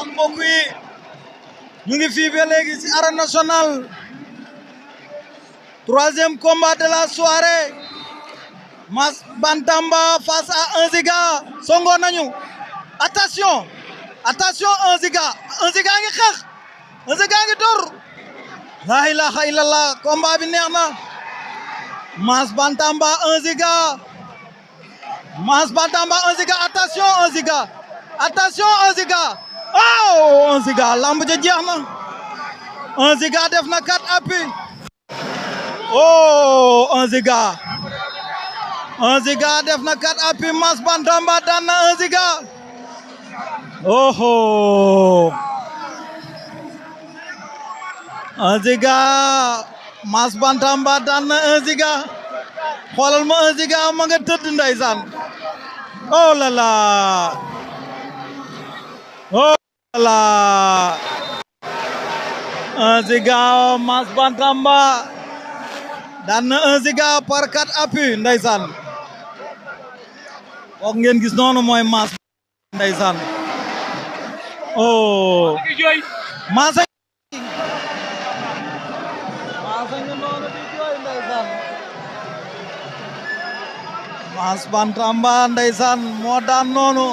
kon mbokk yi ñu ngi fii ba léegi ci arène nationale troisième combat de la soirée Mass Bantamba face à 1 Giga songo nañu attention attention 1 Giga ngi xeex 1 Giga ngi dóor la ilaha illallah combat bi neex na Mass Bantamba 1 Giga Mass Bantamba 1 Giga attention 1 Giga attention 1 Giga oh 1 Giga lamb ja jeex na 1 Giga def na 4 appuis oh 1 Giga 1 Giga def na 4 appuis Mass Bantamba daan na 1 Giga oh 1 Giga Mass Bantamba daan na 1 Giga xoolal ma 1 Giga ma nga tëdd ndeysaan oh là là oh là là 1 Giga Mass Bantamba daan na 1 Giga par 4 appuis ndeysaan foog ngeen gis noonu mooy Mass ndeysaan oh Mass ngi noonu di jooy ndeysaan Mass Bantamba ndeysaan moo daan noonu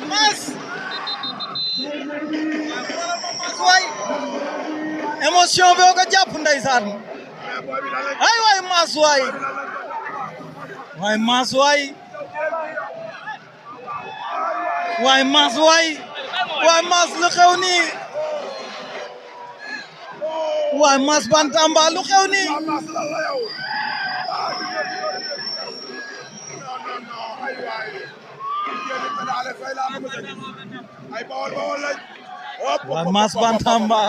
Mass waay émotion bi ko jàpp ndeysaan ay waay Mass waay Mass waay Mass waay Mass lu xew nii Mass Bantamba lu xew nii Mass Bantamba